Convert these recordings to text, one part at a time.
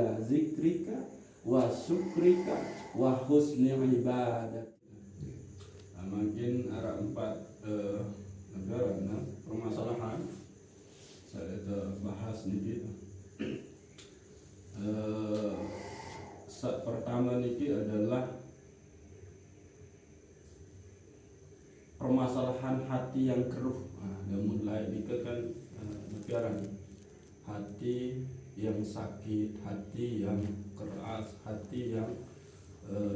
ala zikrika wa syukrika wa husni ibadat. Makin ada 4 negara permasalahan saya bahas nih. Pertama niki adalah permasalahan hati yang keruh. Mulai niki kan negara hati yang sakit, hati yang keras, hati yang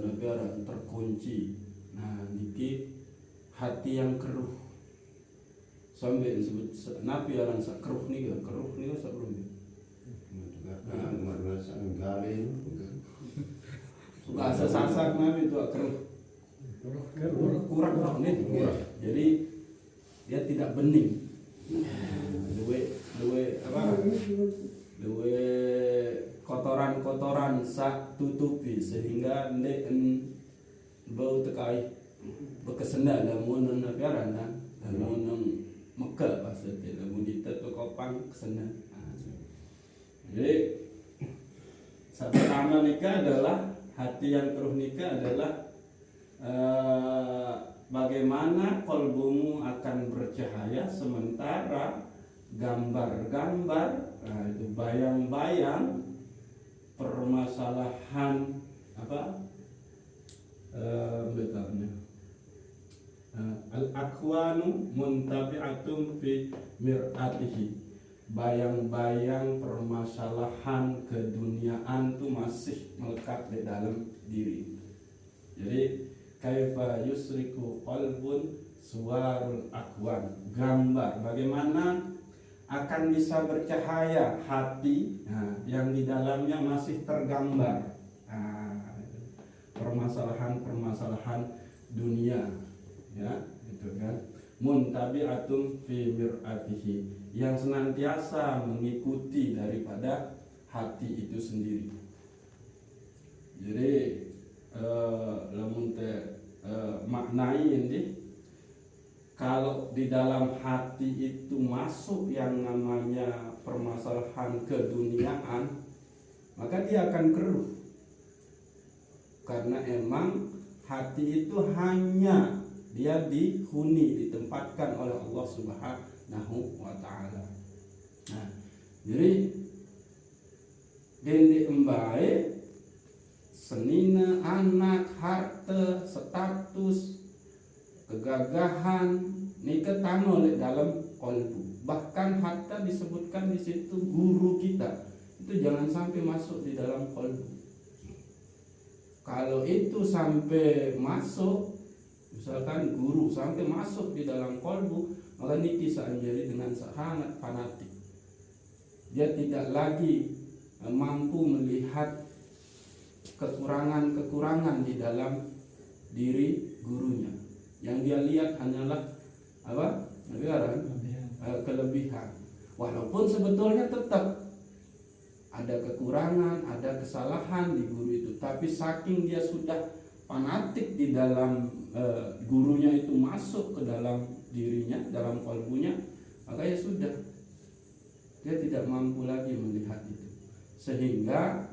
negara terkunci. Niki hati yang keruh. Sampai disebut nabi alang sak keruh nih sebelum bahasa sasak nabi itu keruh kurang nih. Jadi dia tidak bening. Dua kotoran sak tutupi sehingga ndek bau tekai bekesenda lamun nabiaran lamun Mekah maksudnya lamun kita tu kopang kesena. Jadi pertama nikah adalah hati yang keruh nikah adalah bagaimana kolbumu akan bercahaya sementara gambar-gambar, itu bayang-bayang permasalahan betulnya al-akwanu muntabi'atun fi mir'atihi. Bayang-bayang permasalahan keduniaan itu masih melekat di dalam diri. Jadi kaifa yusriku qalbun suwarul akwan, gambar bagaimana akan bisa bercahaya hati yang di dalamnya masih tergambar permasalahan dunia, ya gitu kan. Muntabi'atun fi mir'atihi, yang senantiasa mengikuti daripada hati itu sendiri. Jadi lamun maknai ini, kalau di dalam hati itu masuk yang namanya permasalahan keduniaan, maka dia akan keruh. Karena emang hati itu hanya dia dihuni, ditempatkan oleh Allah Subhanahu wa ta'ala. Jadi dendi embae senina, anak, harta, status, kegagahan nika tano oleh dalam kolbu. Bahkan harta disebutkan di situ guru kita. Itu jangan sampai masuk di dalam kolbu. Kalau itu sampai masuk, misalkan guru sampai masuk di dalam kolbu, maka niki sanjari dengan sangat fanatik. Dia tidak lagi mampu melihat kekurangan di dalam diri gurunya. Yang dia lihat hanyalah kelebihan. Walaupun sebetulnya tetap ada kekurangan, ada kesalahan di guru itu, tapi saking dia sudah fanatik di dalam gurunya itu masuk ke dalam dirinya, dalam kalbunya, maka ya sudah, dia tidak mampu lagi melihat itu. Sehingga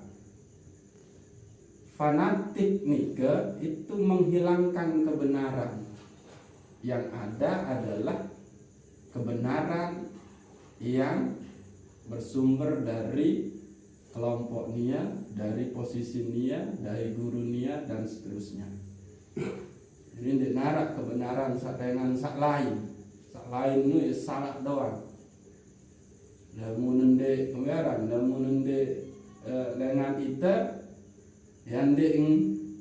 fanatik nika itu menghilangkan kebenaran. Yang ada adalah kebenaran yang bersumber dari kelompok nia, dari posisi nia, dari guru nia, dan seterusnya. Jadi tidak narak kebenaran dengan sak lain itu ya salah doang. Lamun nende kebenaran, lamun nende dengan kita, yang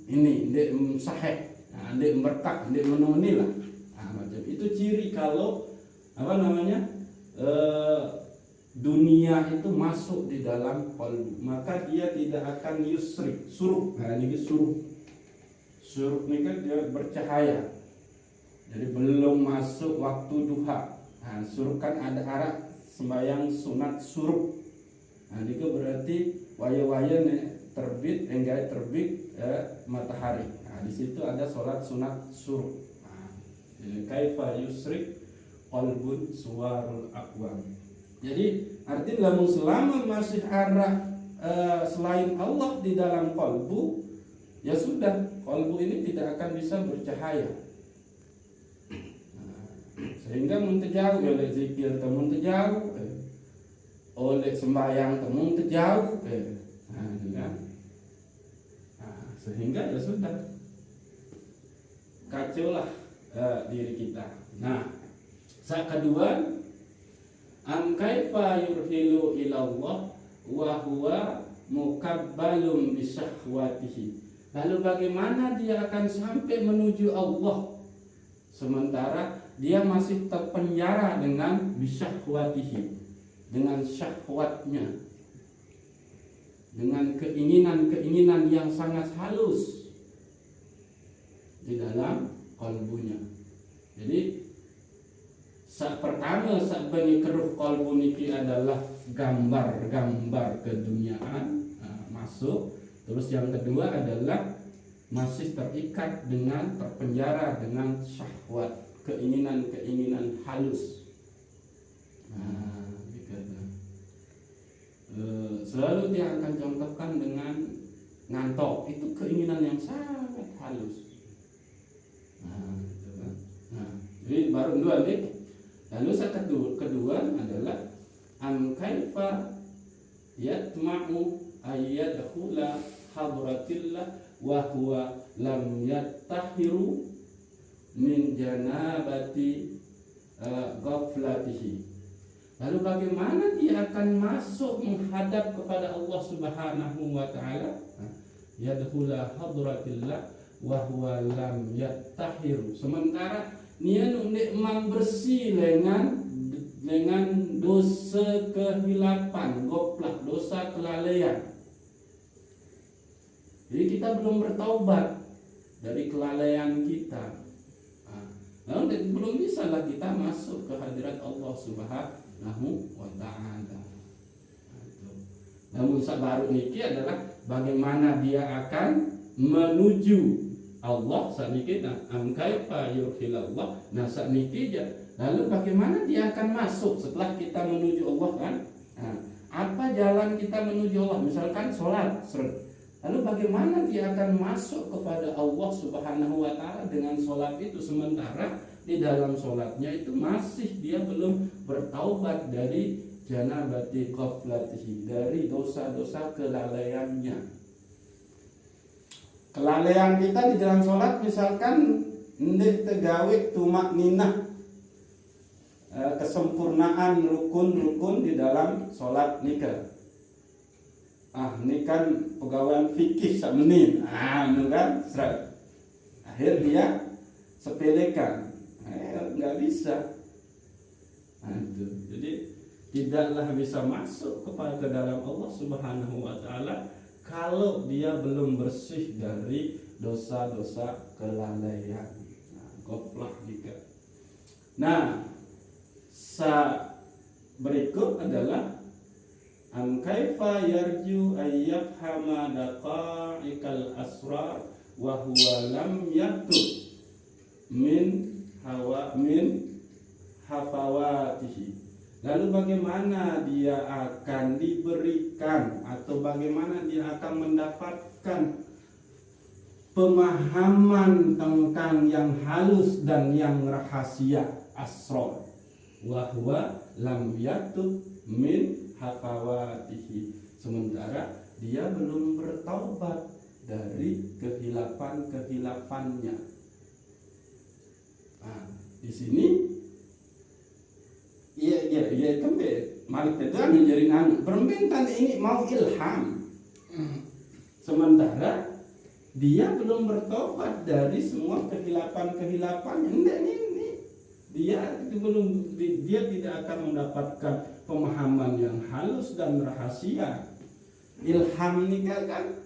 ini sahih, ndek berkah, ndek menuni lah. Macam itu ciri kalau dunia itu masuk di dalam qalbu, maka dia tidak akan yusrik, suruh. Ini suruh ini kan dia bercahaya. Jadi belum masuk waktu duha. Suruh kan ada arah sembahyang sunat suruh. Ini berarti waya-waya terbit, enggak terbit matahari. Di situ ada sholat sunat suruh. Kaifa yusrik qalbun suwarul aqwam. Jadi artinya selama masih arah selain Allah di dalam kolbu, ya sudah, kolbu ini tidak akan bisa bercahaya. Sehingga muntejauh oleh zikir temuntejauh, oleh sembahyang temuntejauh, sehingga ya sudah, kacaulah diri kita. Nah, saat kedua, kaifa yurhilu ilallah wa huwa mukabbalum bisahwatihi. Lalu bagaimana dia akan sampai menuju Allah sementara dia masih terpenjara dengan bisahwatihi, dengan syahwatnya, dengan keinginan-keinginan yang sangat halus di dalam kalbunya. Jadi saat pertama saat bani keruh kalbu niki adalah gambar-gambar keduniaan masuk. Terus yang kedua adalah masih terikat dengan terpenjara dengan syahwat, keinginan-keinginan halus. Selalu dia akan contohkan dengan ngantok, itu keinginan yang sangat halus. Jadi baru dua nih. Lalu saat kedua adalah kaifa yatma'u ayyadkhula hadratillah wa huwa lam yattahiru min janabati ghaflatihi. Lalu bagaimana dia akan masuk menghadap kepada Allah Subhanahu wa taala? Yadkhula hadratillah wa huwa lam yattahiru. Sementara dia nuk bersih dengan dosa kehilapan, goplak, dosa kelalaian. Jadi kita belum bertaubat dari kelalaian kita. Lalu belum bisa lah kita masuk ke hadirat Allah Subhanahu wa taala. Namun baru niki adalah bagaimana dia akan menuju Allah saat niki. Kaifa yurhilallah. Nah saat niki lalu bagaimana dia akan masuk setelah kita menuju Allah kan? Apa jalan kita menuju Allah? Misalkan sholat, lalu bagaimana dia akan masuk kepada Allah Subhanahu wa taala dengan sholat itu, sementara di dalam sholatnya itu masih dia belum bertaubat dari janabati ghaflatihi, dari dosa-dosa kelalaiannya. Kelalaian kita di dalam sholat misalkan ndek tegawe tumak ninah, kesempurnaan rukun-rukun di dalam sholat nikah. Ini kan pegawai fikih semenit, itu kan seret. Akhir dia sepelekan, nggak bisa. Jadi tidaklah bisa masuk kepada dalam Allah Subhanahu wa taala kalau dia belum bersih dari dosa-dosa kelalaian. Goplak juga. Nah, berikut adalah kaifa yarju ayyafhama daqa'iqal asrar wa huwa lam yatub min hafawatihi. Lalu bagaimana dia akan diberikan atau bagaimana dia akan mendapatkan pemahaman tentang yang halus dan yang rahasia asrar wa huwa lam yatub min hafawatihi, sementara dia belum bertaubat dari kehilapan-kehilapannya. Di sini iya kembali malik itu menjadi permintaan ini mau ilham, sementara dia belum bertobat dari semua kehilapan-kehilapannya. Ini dia tidak akan mendapatkan pemahaman yang halus dan rahasia. Ilham ini kan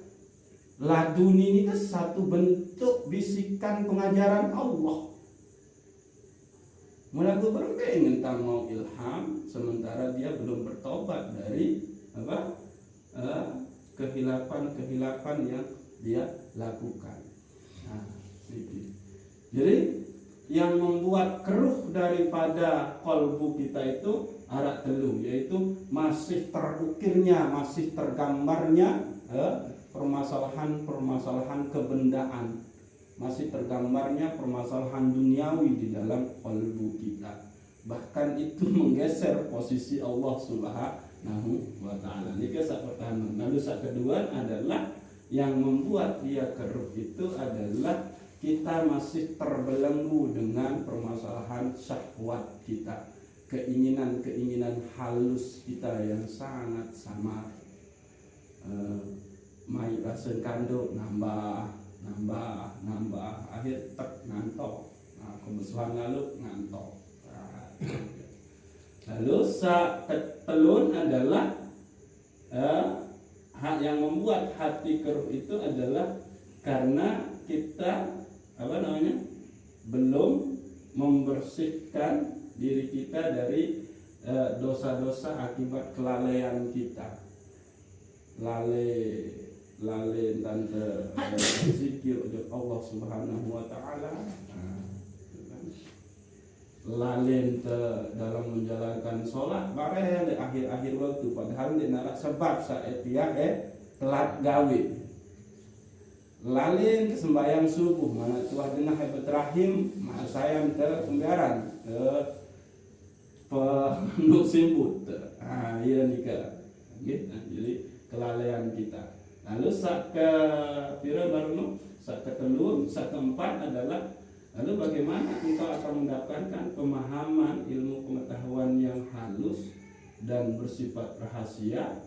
laduni ini kan satu bentuk bisikan pengajaran Allah. Mulaku berpengen tentang mau ilham, sementara dia belum bertobat dari kehilapan-kehilapan yang dia lakukan. Jadi yang membuat keruh daripada kolbu kita itu arak telu, yaitu masih terukirnya, masih tergambarnya permasalahan-permasalahan kebendaan, masih tergambarnya permasalahan duniawi di dalam qalbu kita. Bahkan itu menggeser posisi Allah Subhanahu wa taala. Ini kisah pertama. Lalu kisah kedua adalah yang membuat dia keruh itu adalah kita masih terbelenggu dengan permasalahan syahwat kita, keinginan-keinginan halus kita yang sangat samar. Mai rasa kandung nambah, akhir tek ngantok. Nah, kebesuhan lalu ngantok. Lalu telun adalah yang membuat hati keruh itu adalah karena kita belum membersihkan diri kita dari dosa-dosa akibat kelalaian kita. Lalai tante zikir Allah Subhanahu wa taala. Lalai dalam menjalankan sholat bareng di akhir-akhir waktu, padahal di narak sebab saat dia telat gawe. Lalin ke sembahyang subuh, mana tuah denah hebat rahim, mana sayang ke pembiaran, penduk simput. Iya nikah, gitu. Jadi kelalaian kita. Lalu saat ke pira baru saat ketelur, saat keempat adalah lalu bagaimana engkau akan mendapatkan pemahaman ilmu pengetahuan yang halus dan bersifat rahasia,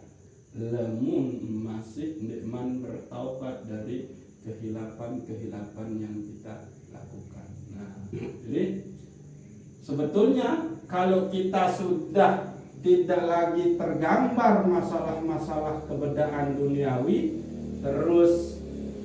lemun masih nikman bertaubat dari kehilapan-kehilapan yang kita lakukan. Nah, jadi sebetulnya kalau kita sudah tidak lagi tergambar masalah-masalah kebedaan duniawi, terus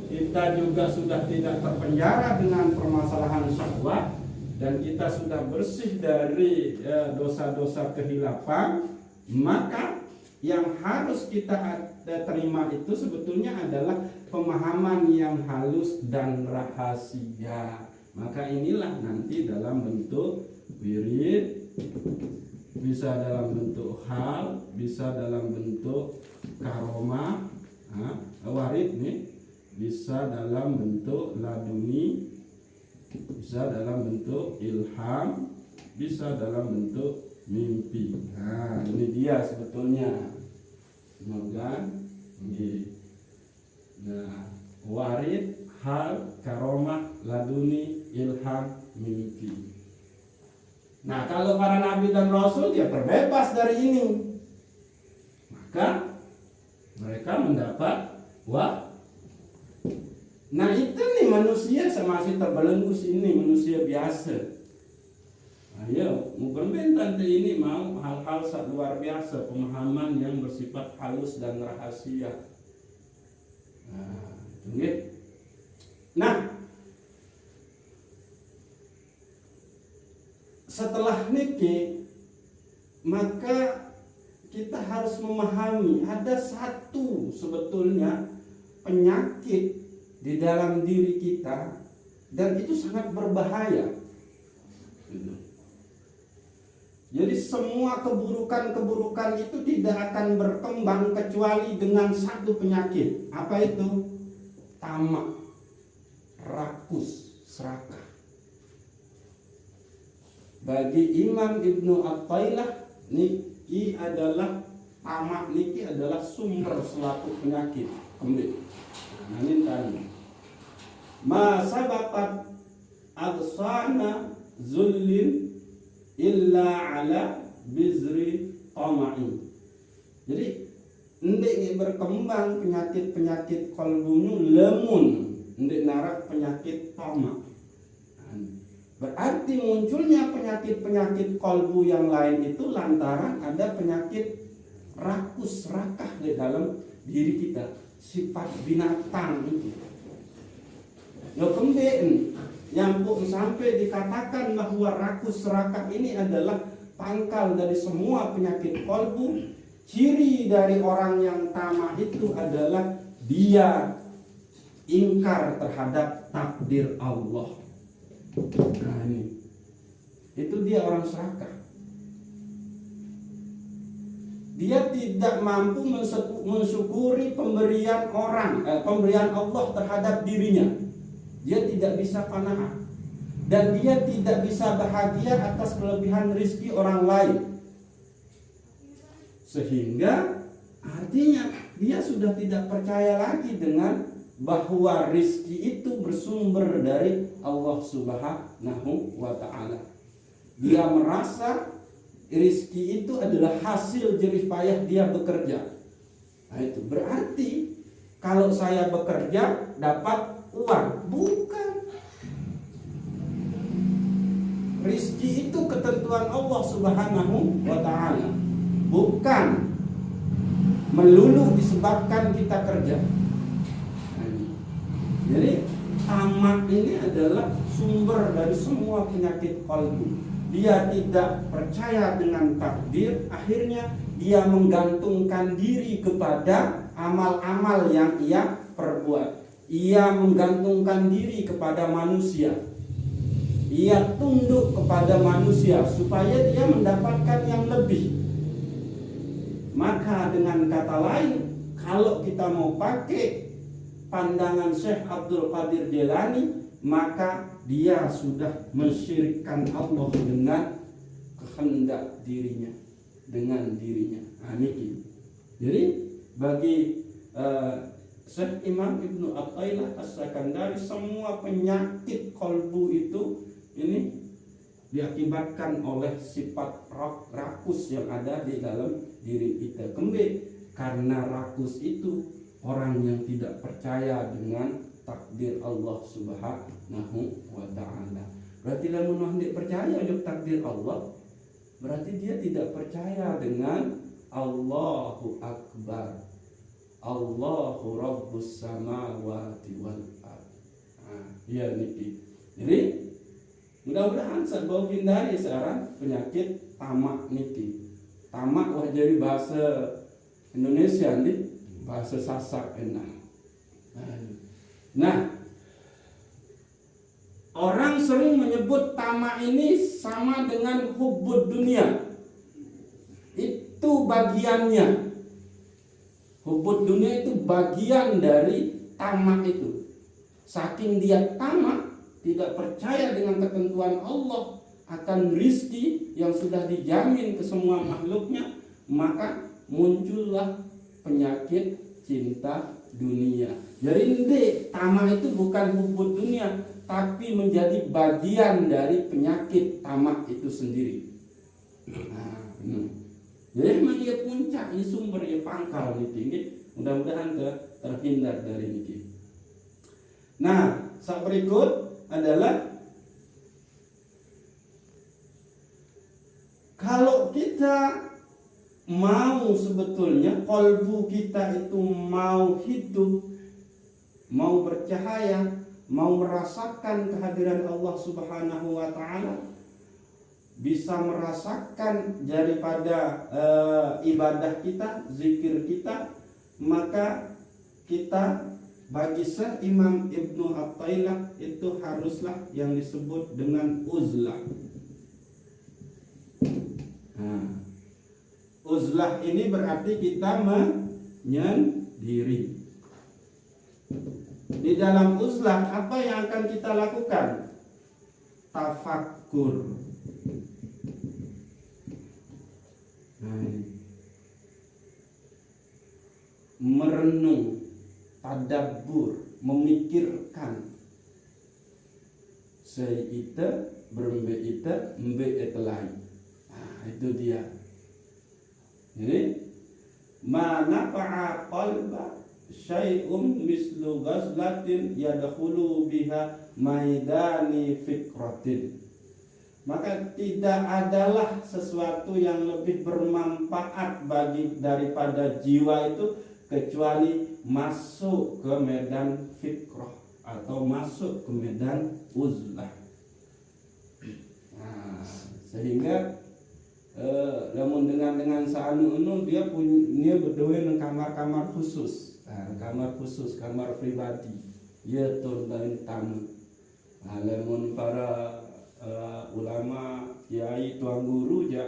kita juga sudah tidak terpenjara dengan permasalahan syahwat, dan kita sudah bersih dari dosa-dosa kehilapan, maka yang harus kita terima itu sebetulnya adalah pemahaman yang halus dan rahasia. Maka inilah nanti dalam bentuk wirid, bisa dalam bentuk hal, bisa dalam bentuk karomah, warid nih, bisa dalam bentuk laduni, bisa dalam bentuk ilham, bisa dalam bentuk mimpi. Nah, ini dia sebetulnya. Semoga nah, warid, hal, karomah, laduni, ilham, mimpi. Nah, kalau para nabi dan rasul dia terbebas dari ini, maka mereka mendapat wahyu. Nah, itu nih manusia masih terbelenggu ini, manusia biasa. Ayo, mungkin tante ini mau hal-hal luar biasa, pemahaman yang bersifat halus dan rahasia. Nah, setelah niki, maka kita harus memahami ada satu sebetulnya penyakit di dalam diri kita, dan itu sangat berbahaya. Jadi semua keburukan-keburukan itu tidak akan berkembang kecuali dengan satu penyakit. Apa itu? Tamak, rakus, serakah. Bagi Imam Ibnu Athaillah, niki adalah tamak, niki adalah sumber suatu penyakit. Kembali. Nah, ini tadi. Ma sababat agsana zullin illa ala bizri tama'in. Jadi ndek berkembang penyakit-penyakit kalbunya lemun, ndek narak penyakit tamak. Berarti munculnya penyakit-penyakit kalbu yang lain itu lantaran ada penyakit rakus, serakah di dalam diri kita, sifat binatang itu. Ya kemudian yang sampai dikatakan bahwa rakus serakah ini adalah pangkal dari semua penyakit kalbu. Ciri dari orang yang tamak itu adalah dia ingkar terhadap takdir Allah. Nah, ini itu dia orang serakah. Dia tidak mampu mensyukuri pemberian pemberian Allah terhadap dirinya. Dia tidak bisa qanaah. Dan dia tidak bisa bahagia atas kelebihan rizki orang lain. Sehingga artinya dia sudah tidak percaya lagi dengan bahwa rizki itu bersumber dari Allah Subhanahu wa ta'ala. Dia merasa rizki itu adalah hasil jerih payah dia bekerja. Nah, itu berarti kalau saya bekerja dapat uang. Bukan. Rizki itu ketentuan Allah Subhanahu wa ta'ala. Bukan melulu disebabkan kita kerja. Jadi tamak ini adalah sumber dari semua penyakit qalbu. Dia tidak percaya dengan takdir, akhirnya dia menggantungkan diri kepada amal-amal yang ia perbuat. Ia menggantungkan diri kepada manusia. Ia tunduk kepada manusia supaya dia mendapatkan yang lebih. Maka dengan kata lain, kalau kita mau pakai pandangan Syekh Abdul Qadir Jailani, maka dia sudah mensyirikkan Allah dengan kehendak dirinya, dengan dirinya. Amin. Jadi bagi Syekh Imam Ibnu Athaillah As-Sakandari, semua penyakit kolbu itu ini diakibatkan oleh sifat rakus yang ada di dalam diri kita. Karena rakus itu orang yang tidak percaya dengan takdir Allah Subhanahu wa ta'ala. Berarti lamun hendak percaya dengan takdir Allah, berarti dia tidak percaya dengan Allahu Akbar, Allahu Rabbus Samawati wal Ard. Ya niki. Jadi mudah-mudahan saya bawa hindari sekarang penyakit tamak niki. Tamak wah jadi bahasa Indonesia nih, bahasa Sasak enak. Nah, orang sering menyebut tamak ini sama dengan hubbud dunia. Itu bagiannya. Hubbud dunia itu bagian dari tamak itu. Saking dia tamak, tidak percaya dengan ketentuan Allah akan rizki yang sudah dijamin ke semua makhluknya, maka muncullah penyakit cinta dunia. Jadi tamak itu bukan hubbud dunia, tapi menjadi bagian dari penyakit tamak itu sendiri. Jadi memang ia puncak, ia sumber, ia pangkal ini tinggi. Mudah-mudahan terhindar dari ini. Nah, saat berikut adalah kalau kita mau sebetulnya kolbu kita itu mau hidup, mau bercahaya, mau merasakan kehadiran Allah Subhanahu wa ta'ala, bisa merasakan daripada ibadah kita, zikir kita, maka kita bagi Syekh Imam Ibnu Athaillah itu haruslah yang disebut dengan uzlah. Uzlah ini berarti kita menyendiri. Di dalam uzlah apa yang akan kita lakukan? Tafakkur. Merenung, tadabbur, memikirkan. Seita berembe ita, embe etelai. Itu dia. Jadi mana fa'a qalba syai'un mislu ghazlatin yadkhulu biha maidani fikratin. Maka tidak adalah sesuatu yang lebih bermanfaat daripada jiwa itu kecuali masuk ke medan fikrah atau masuk ke medan uzlah. Sehingga namun dengan saanu dia berdua dengan kamar khusus, kamar pribadi. Dia turun dari tamu. Namun para ulama, kiai, tuan guru ya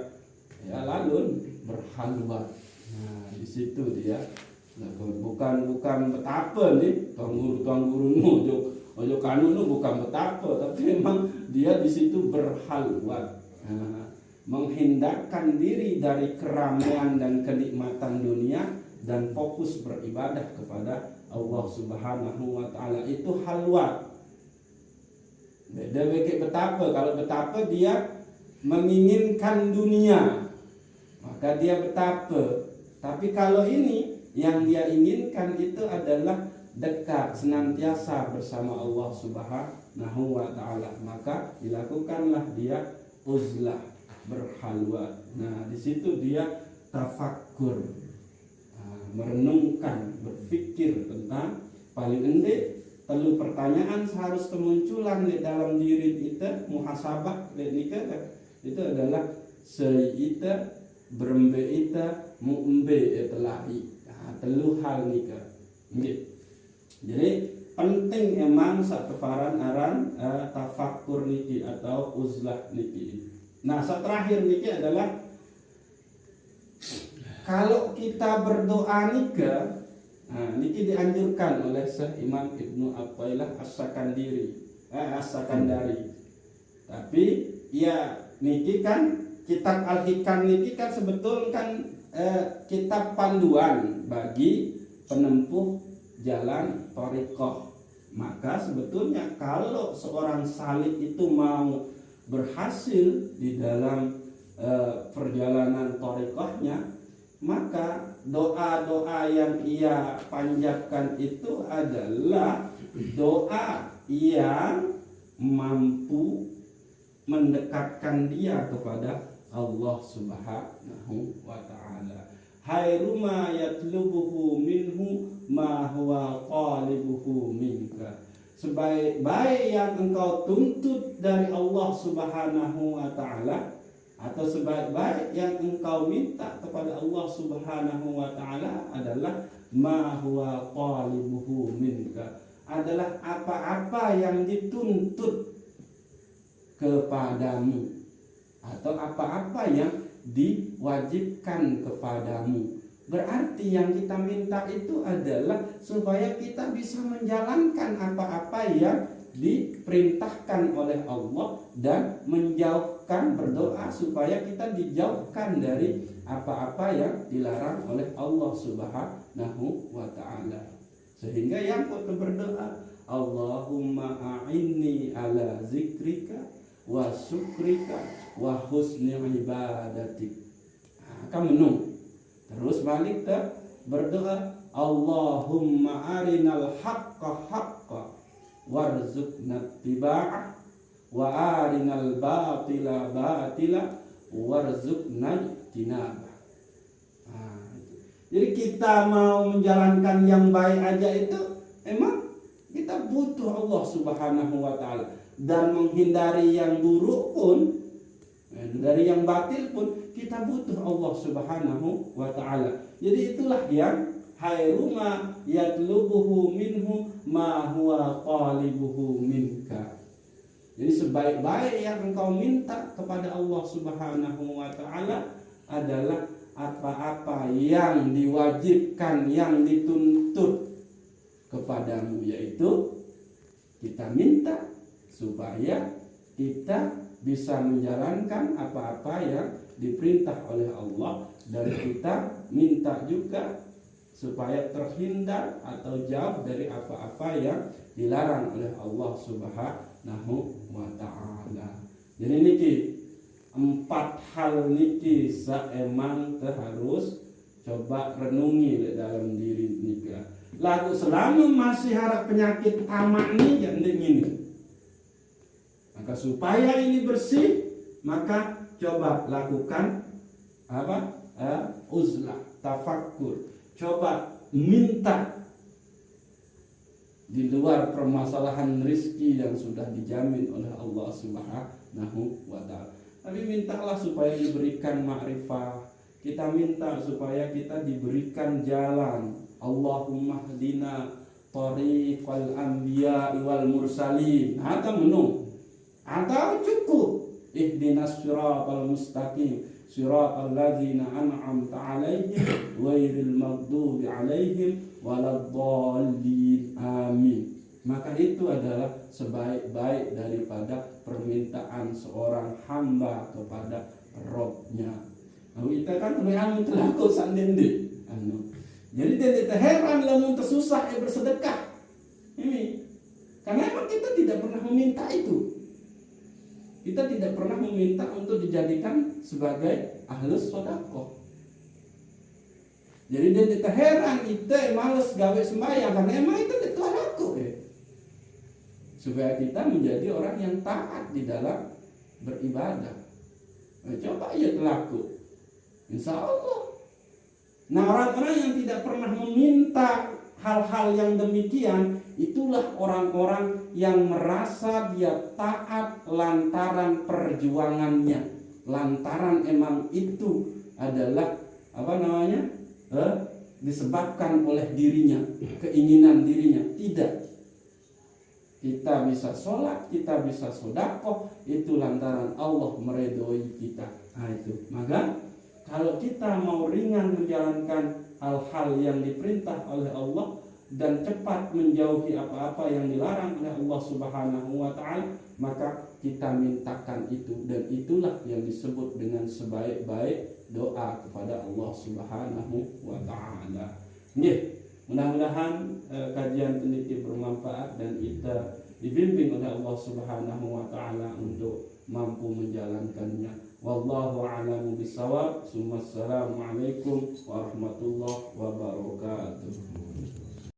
lalu berhalwat. Nah, di situ dia. Nah, bukan betapa nih tuang guru ojo kanu bukan betapa, tapi memang dia di situ berhalwat. Nah, menghindarkan diri dari keramaian dan kenikmatan dunia dan fokus beribadah kepada Allah Subhanahu wa taala. Itu halwat. Beda kayak betapa. Kalau betapa dia menginginkan dunia, maka dia betapa. Tapi kalau ini yang dia inginkan itu adalah dekat senantiasa bersama Allah Subhanahu wa taala, maka dilakukanlah dia uzlah, berhalwat. Nah, di situ dia tafakkur, merenungkan, berpikir tentang paling endek telu pertanyaan seharus kemunculan di dalam diri kita, muhasabah itu adalah seita berembe ita muembe etelahi. Nah, telu hal nika. Jadi penting emang satefaran aran tafakkur niki atau uzlah niki. Nah, terakhir niki adalah kalau kita berdoa nika, nah, niki dianjurkan oleh Syekh Imam Ibnu Athaillah As-Sakandari. Tapi ya niki kan kitab Al-Hikam niki kan sebetulnya kan kitab panduan bagi penempuh jalan thariqah. Maka sebetulnya kalau seorang salik itu mau berhasil di dalam perjalanan thariqahnya, maka doa-doa yang ia panjatkan itu adalah doa yang mampu mendekatkan dia kepada Allah Subhanahu wa ta'ala. Khairu ma yatlubuhu minhu ma huwa qalibuhu minka. Sebaik-baik yang engkau tuntut dari Allah Subhanahu wa ta'ala, atau sebaik-baik yang engkau minta kepada Allah Subhanahu wa ta'ala adalah ma huwa qalibuhu minka, adalah apa-apa yang dituntut kepadamu atau apa-apa yang diwajibkan kepadamu. Berarti yang kita minta itu adalah supaya kita bisa menjalankan apa-apa yang diperintahkan oleh Allah dan menjauhkan, berdoa supaya kita dijauhkan dari apa-apa yang dilarang oleh Allah Subhanahu wa ta'ala. Sehingga yang kita berdoa, Allahumma a'inni ala zikrika wa syukrika wa husni ibadatik. Akan menung. Terus balik ke berdoa, Allahumma arinal haqqa haqqa warzuqna ittiba'ah wa arinal batila batila warzuqna ijtinabah. Jadi kita mau menjalankan yang baik aja itu emang kita butuh Allah Subhanahu wa ta'ala, dan menghindari yang buruk pun, dari yang batil pun kita butuh Allah Subhanahu wa ta'ala. Jadi itulah yang khairu ma yatlubuhu minhu ma huwa qalibuhu minka. Jadi sebaik-baik yang engkau minta kepada Allah Subhanahu wa ta'ala adalah apa-apa yang diwajibkan, yang dituntut kepadamu, yaitu kita minta supaya kita bisa menjalankan apa-apa yang diperintah oleh Allah, dan kita minta juga supaya terhindar atau jauh dari apa-apa yang dilarang oleh Allah Subhanahu wa ta'ala. Jadi niki 4 hal niki emang harus coba renungi dalam diri nika. Lalu selama masih harap penyakit tamak nih yang ini, maka supaya ini bersih, maka coba lakukan apa? Uzlah, tafakkur. Coba minta di luar permasalahan rizki yang sudah dijamin oleh Allah Subhanahu wa ta'ala. Tapi mintalah supaya diberikan ma'rifah. Kita minta supaya kita diberikan jalan. Allahumma hdina tariqal anbiya wal mursalin. Atau menung, atau cukup ihdinas siratal mustaqim, siratal ladzina an'amta 'alaihim ghairil maghdubi 'alaihim waladdallin. Amin. Maka itu adalah sebaik-baik daripada permintaan seorang hamba kepada Robnya. Kita kan anu telaku sandende. Jadi tidak heran lamun tersusah bersedekah. Ini karena memang kita tidak pernah meminta itu. Kita tidak pernah meminta untuk dijadikan sebagai ahlus sedekah. Jadi dia tidak heran kita males gawe sembahyang karena emang itu ditolaku supaya kita menjadi orang yang taat di dalam beribadah. Coba ya telaku, insya Allah. Nah, orang-orang yang tidak pernah meminta hal-hal yang demikian, itulah orang-orang yang merasa dia taat lantaran perjuangannya, lantaran emang itu adalah disebabkan oleh dirinya, keinginan dirinya. Tidak. Kita bisa sholat, kita bisa sedekah, itu lantaran Allah meridhoi kita. Nah itu. Maka kalau kita mau ringan menjalankan hal-hal yang diperintah oleh Allah dan cepat menjauhi apa-apa yang dilarang oleh Allah Subhanahu wa taala, maka kita mintakan itu, dan itulah yang disebut dengan sebaik-baik doa kepada Allah Subhanahu wa taala. Mudah-mudahan kajian ini bermanfaat dan kita dibimbing oleh Allah Subhanahu wa taala untuk mampu menjalankannya. Wallahu a'lamu bishawab. Assalamualaikum warahmatullahi wabarakatuh.